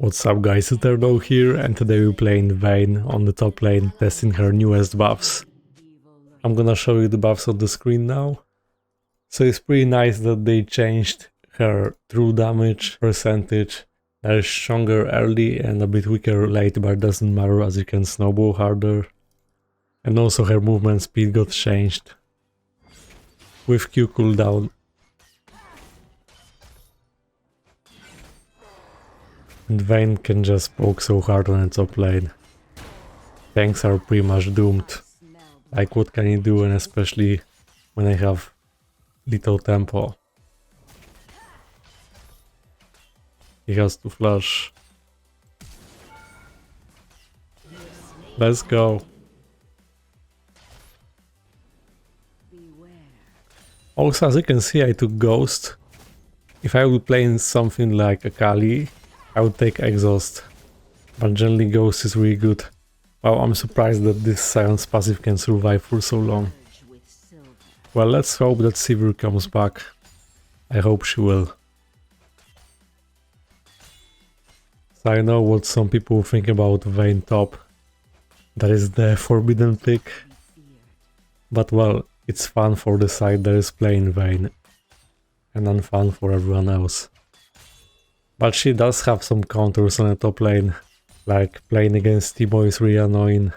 What's up guys, it's Erdo here and today we're playing Vayne on the top lane, testing her newest buffs. I'm gonna show you the buffs on the screen now. So it's pretty nice that they changed her true damage percentage. That is stronger early and a bit weaker late, but it doesn't matter as you can snowball harder. And also her movement speed got changed with Q cooldown. And Vayne can just poke so hard on the top lane. Tanks are pretty much doomed. Like what can you do, and especially when I have little tempo. He has to flash. Let's go. Also, as you can see, I took Ghost. If I would play in something like Akali, I would take Exhaust. But generally Ghost is really good. Wow, I'm surprised that this Sion's passive can survive for so long. Well, let's hope that Sivir comes back. I hope she will. So I know what some people think about Vayne top. That is the forbidden pick. But well, it's fun for the side that is playing Vayne. And unfun for everyone else. But she does have some counters on the top lane. Like playing against Teemo is really annoying.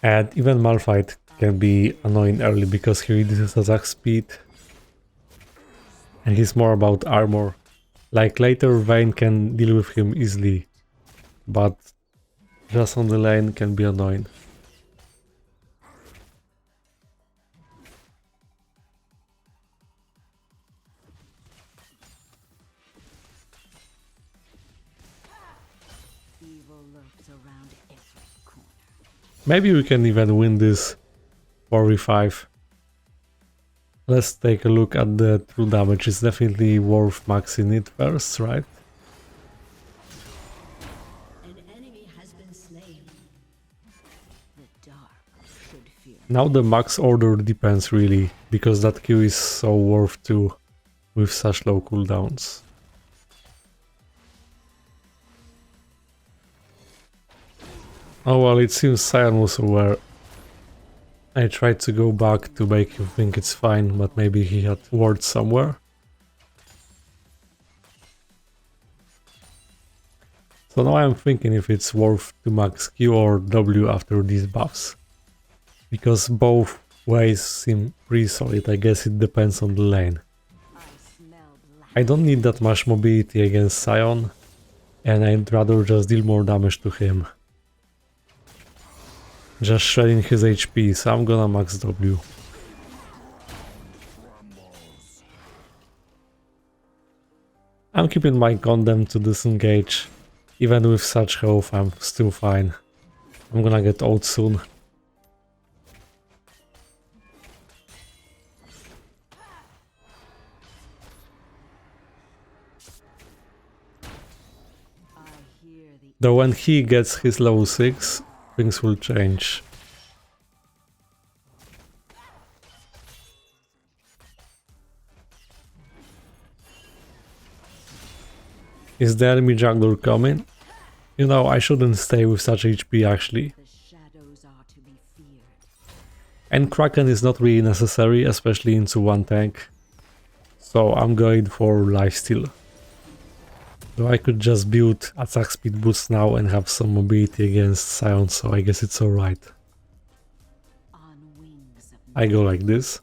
And even Malphite can be annoying early because he reduces attack speed. And he's more about armor. Like later Vayne can deal with him easily. But just on the lane can be annoying. Maybe we can even win this 4v5. Let's take a look at the true damage. It's definitely worth maxing it first, right? Now the max order depends really, because that Q is so worth too, with such low cooldowns. Oh well, it seems Sion was aware. I tried to go back to make you think it's fine, but maybe he had wards somewhere. So now I'm thinking if it's worth to max Q or W after these buffs. Because both ways seem pretty solid, I guess it depends on the lane. I don't need that much mobility against Sion, and I'd rather just deal more damage to him. Just shredding his HP, so I'm gonna max W. I'm keeping my condemn to disengage. Even with such health, I'm still fine. I'm gonna get old soon. Though when he gets his level 6, things will change. Is the enemy jungler coming? You know, I shouldn't stay with such HP actually. And Kraken is not really necessary, especially into one tank. So I'm going for lifesteal. Though I could just build attack speed boost now and have some mobility against Sion, so I guess it's alright. I go like this.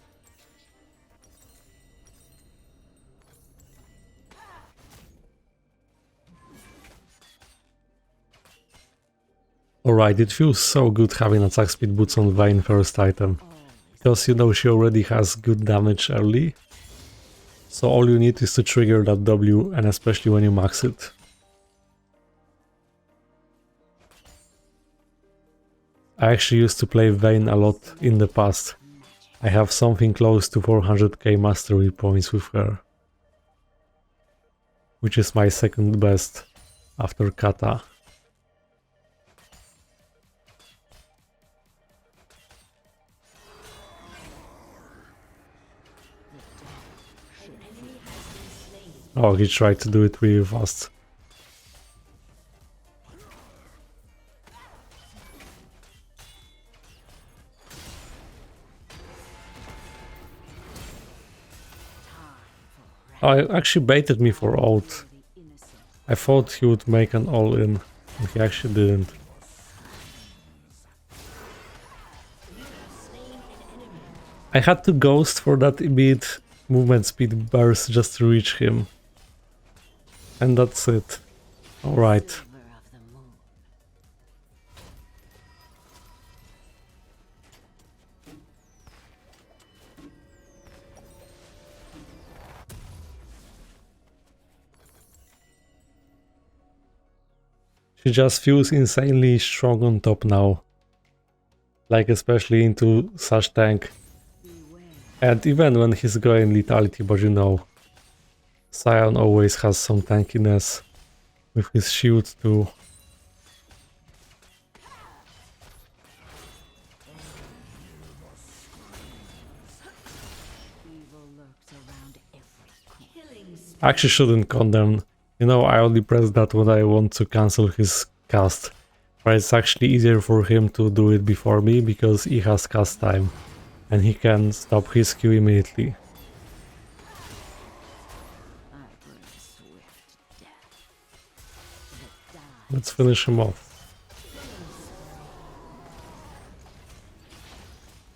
Alright, it feels so good having attack speed boots on Vayne first item. Because you know she already has good damage early. So all you need is to trigger that W, and especially when you max it. I actually used to play Vayne a lot in the past. I have something close to 400k mastery points with her. Which is my second best after Kata. Oh, he tried to do it really fast. Oh, he actually baited me for ult. I thought he would make an all-in, and he actually didn't. I had to ghost for that immediate movement speed burst just to reach him. And that's it. Alright. She just feels insanely strong on top now. Like especially into such tank. And even when he's going lethality, but you know, Sion always has some tankiness with his shield too. I actually shouldn't condemn. You know, I only press that when I want to cancel his cast. But it's actually easier for him to do it before me because he has cast time. And he can stop his Q immediately. Let's finish him off.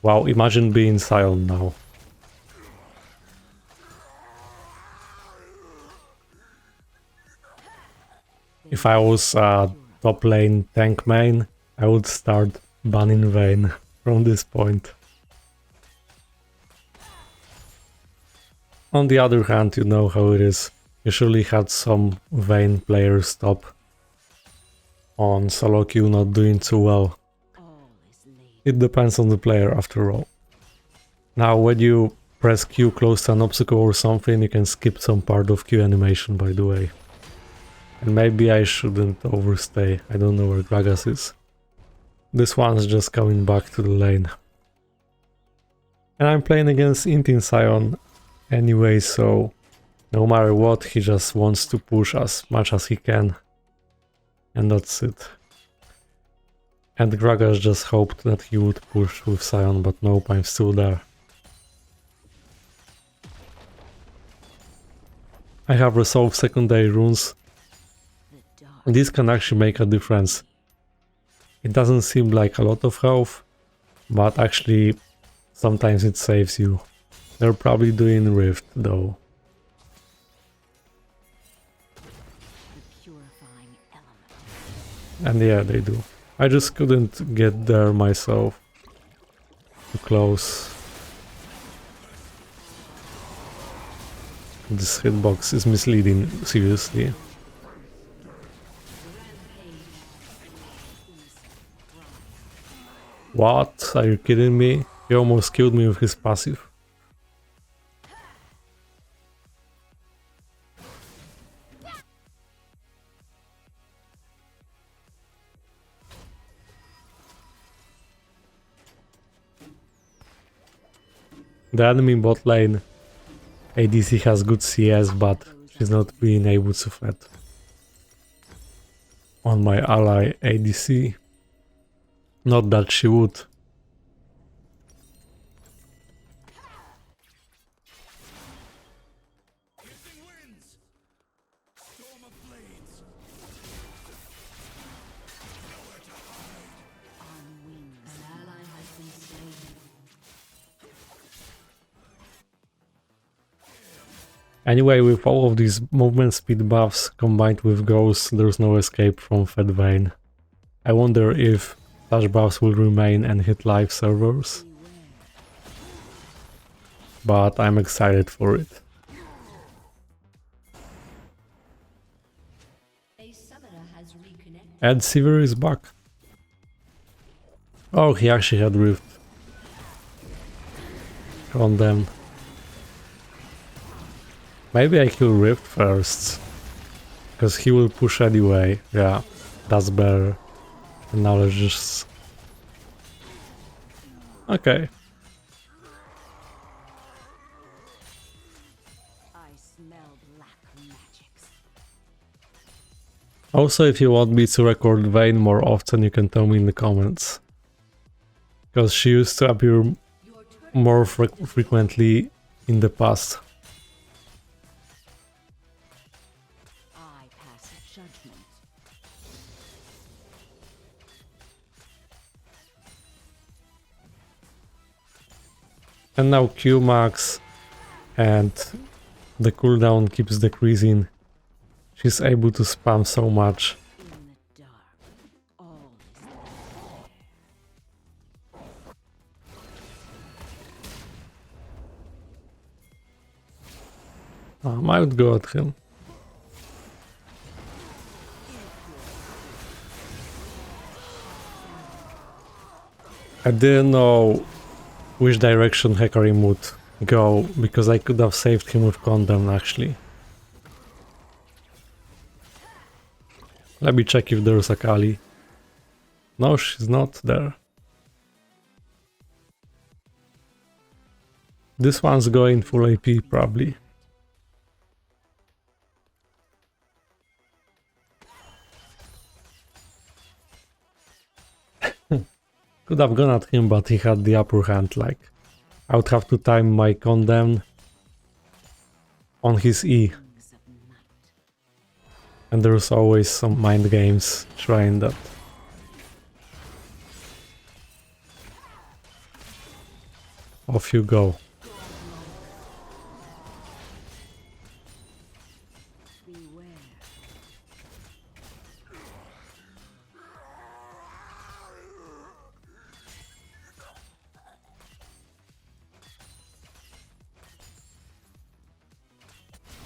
Wow, imagine being Sion now. If I was a top lane tank main, I would start banning Vayne from this point. On the other hand, you know how it is. Usually had some Vayne players top on solo queue not doing too well. It depends on the player after all. Now when you press Q close to an obstacle or something, you can skip some part of Q animation, by the way. And maybe I shouldn't overstay. I don't know where Gragas is. This one's just coming back to the lane. And I'm playing against Intin Sion anyway, so no matter what, he just wants to push as much as he can. And that's it. And Gragas just hoped that he would push with Sion, but nope, I'm still there. I have resolved secondary runes. This can actually make a difference. It doesn't seem like a lot of health, but actually sometimes it saves you. They're probably doing Rift though. And yeah, they do. I just couldn't get there myself. Too close. This hitbox is misleading, seriously. What? Are you kidding me? He almost killed me with his passive. The enemy bot lane ADC has good CS, but she's not being able to fed on my ally ADC. Not that she would. Anyway, with all of these movement speed buffs combined with Ghost, there's no escape from fed Vayne. I wonder if such buffs will remain and hit live servers. But I'm excited for it. And Sivir is back. Oh, he actually had Rift on them. Maybe I kill Rift first, because he will push anyway. Yeah, that's better. And now let's just... Okay. Also, if you want me to record Vayne more often, you can tell me in the comments. Because she used to appear more frequently in the past. And now Q max and the cooldown keeps decreasing. She's able to spam so much. I would go at him. I didn't know which direction Hecarim would go, because I could have saved him with Condemn actually. Let me check if there's a Kali. No, she's not there. This one's going full AP probably. Could have gone at him, but he had the upper hand. Like, I would have to time my Condemn on his E. And there's always some mind games trying that. Off you go.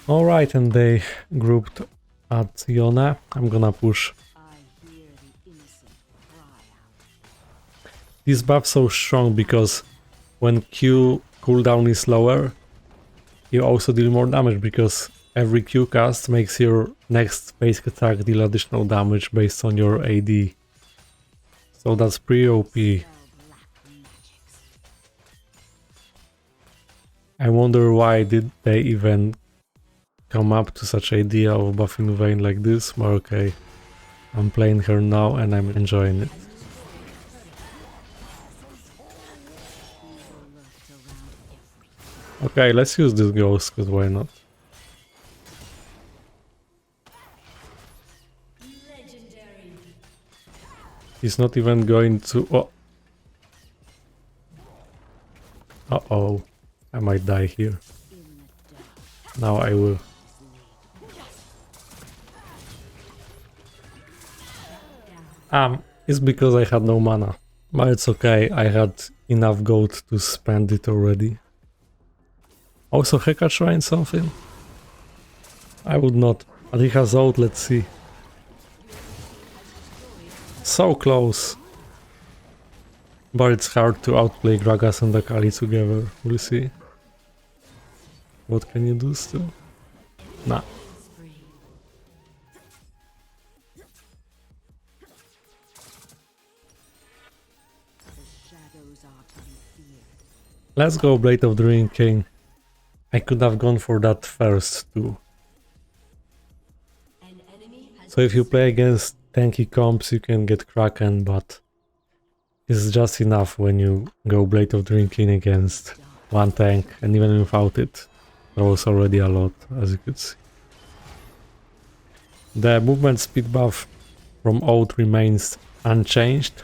Alright, and they grouped at Yone. I'm gonna push. These buffs so strong because when Q cooldown is lower, you also deal more damage, because every Q cast makes your next basic attack deal additional damage based on your AD. So that's pretty OP. I wonder why did they even come up to such idea of buffing Vayne like this, but okay. I'm playing her now and I'm enjoying it. Okay, let's use this ghost, cause why not? He's not even going to... Oh! Uh-oh. I might die here. Now I will. It's because I had no mana. But it's okay, I had enough gold to spend it already. Also Heka trying something? I would not. But he has out, let's see. So close. But it's hard to outplay Gragas and Akali together, we'll see. What can you do still? Nah. Let's go Blade of the Ring King. I could have gone for that first too. So if you play against tanky comps you can get Kraken, but it's just enough when you go Blade of the Ring King against one tank, and even without it, there was already a lot, as you could see. The movement speed buff from Oath remains unchanged.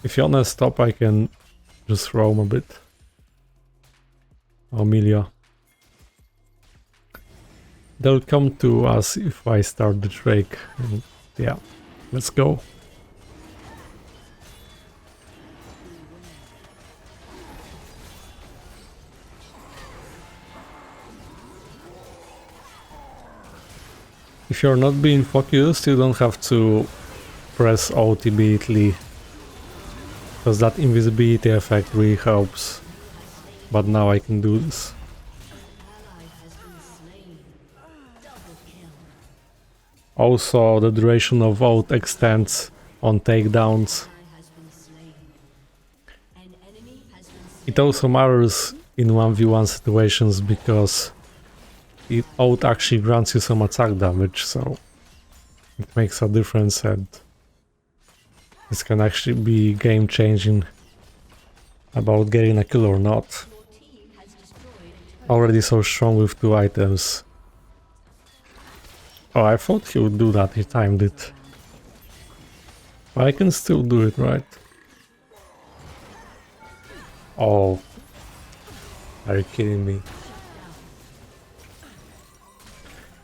If you're on a stop, I can just roam a bit. Amelia. They'll come to us if I start the Drake. And yeah, let's go. If you're not being focused, you don't have to press Alt immediately, because that invisibility effect really helps. But now I can do this. Also, the duration of Alt extends on takedowns. It also matters in 1v1 situations because Alt actually grants you some attack damage, so it makes a difference, and this can actually be game changing about getting a kill or not. Already so strong with 2 items. Oh, I thought he would do that, he timed it. But I can still do it, right? Oh. Are you kidding me?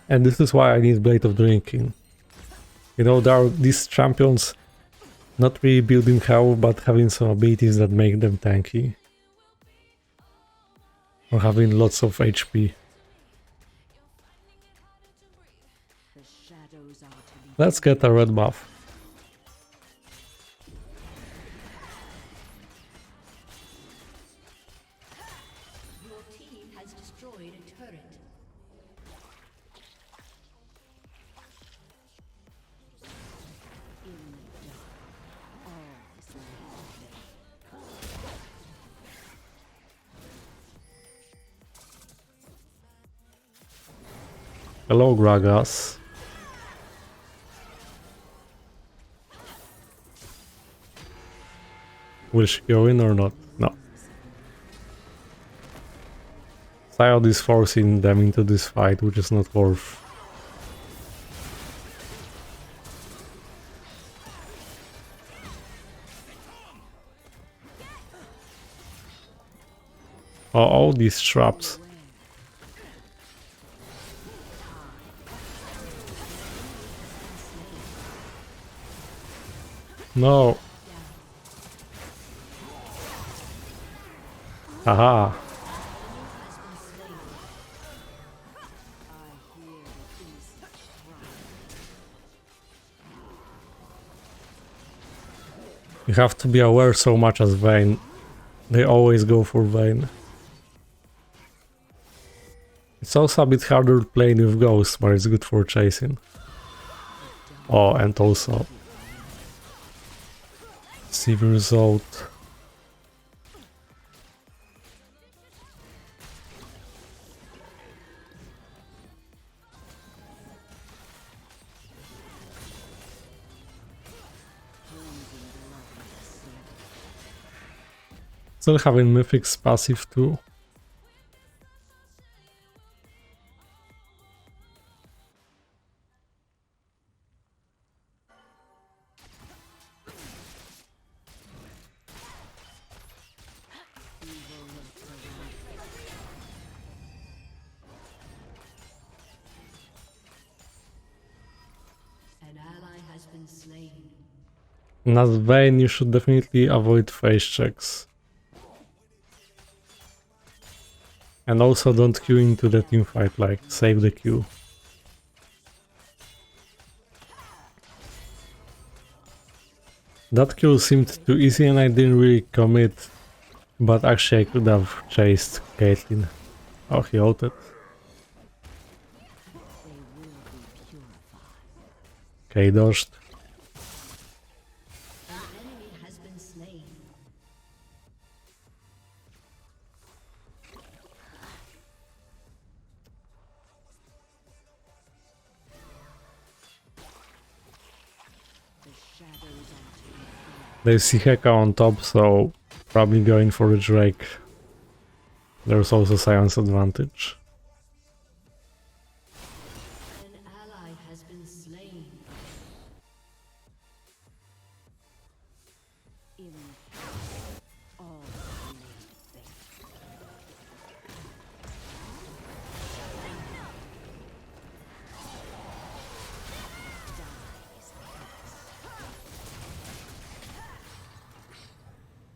And this is why I need Blade of Drinking. You know, there are these champions not really building health, but having some abilities that make them tanky. Or having lots of HP. Let's get a red buff. Hello, Gragas. Will she go in or not? No. Syod is forcing them into this fight, which is not worth. Oh, all these traps. No. Aha. You have to be aware so much as Vayne. They always go for Vayne. It's also a bit harder playing with Ghosts, but it's good for chasing. Oh, and also see the result. Still having Mythic's passive too. And as Vayne, you should definitely avoid face checks. And also don't queue into the teamfight, like save the queue. That kill seemed too easy and I didn't really commit, but actually I could have chased Caitlyn. Oh, he ulted. Okay, dodged. They see Heka on top, so probably going for the Drake. There's also Science advantage.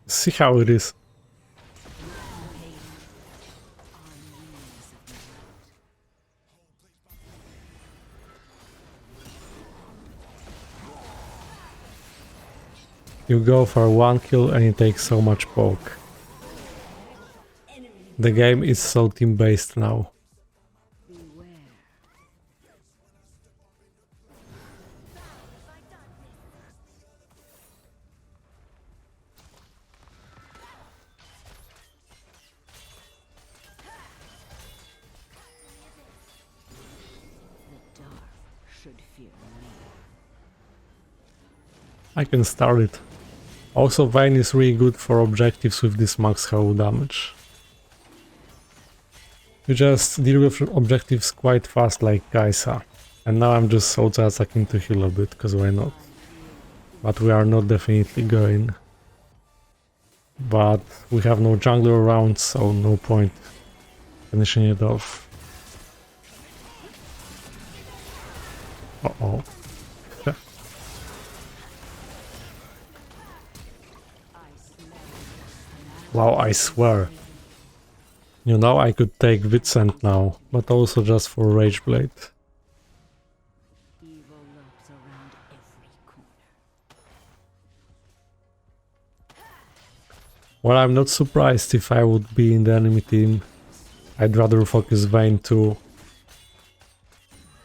See how it is. You go for one kill and it takes so much poke. The game is so team-based now. I can start it. Also, Vayne is really good for objectives with this max hero damage. You just deal with objectives quite fast like Kaisa. And now I'm just auto-attacking to heal a bit, cause why not? But we are not definitely going. But we have no jungler around, so no point finishing it off. Uh-oh. Wow, I swear. You know, I could take Vincent now, but also just for Rage Blade. Well, I'm not surprised if I would be in the enemy team. I'd rather focus Vayne too,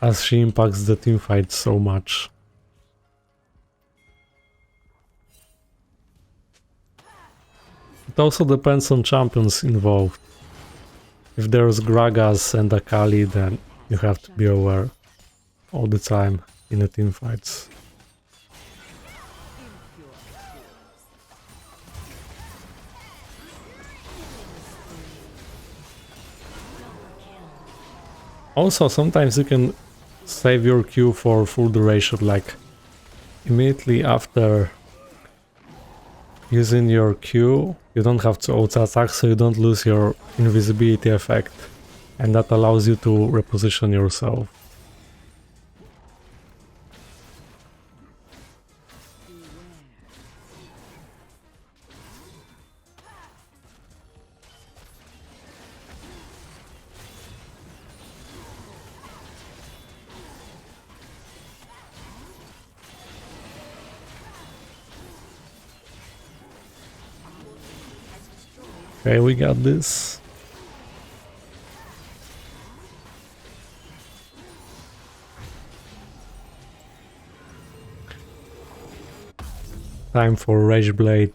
as she impacts the teamfight so much. It also depends on champions involved. If there's Gragas and Akali, then you have to be aware all the time in the teamfights. Also, sometimes you can save your Q for full duration, like immediately after using your Q, you don't have to auto-attack, so you don't lose your invisibility effect, and that allows you to reposition yourself. Okay, we got this. Time for Rage Blade.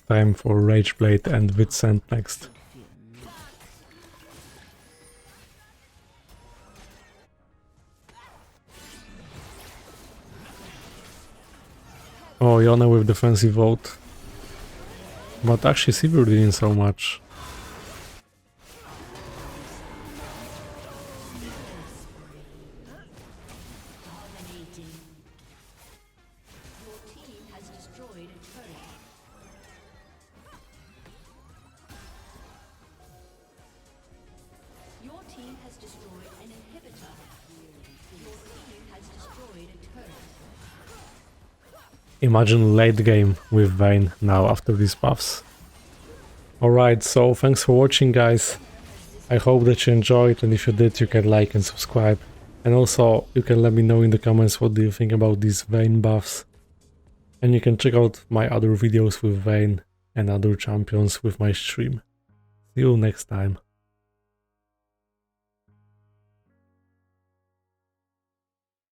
Time for Rage Blade and Vincent next. Oh, Yone with defensive vote. But actually Sivir didn't so much. Your team has destroyed an inhibitor. Your team has destroyed a turret. Imagine late game with Vayne now after these buffs. Alright, so thanks for watching, guys. I hope that you enjoyed, and if you did, you can like and subscribe. And also, you can let me know in the comments what do you think about these Vayne buffs. And you can check out my other videos with Vayne and other champions with my stream. See you next time.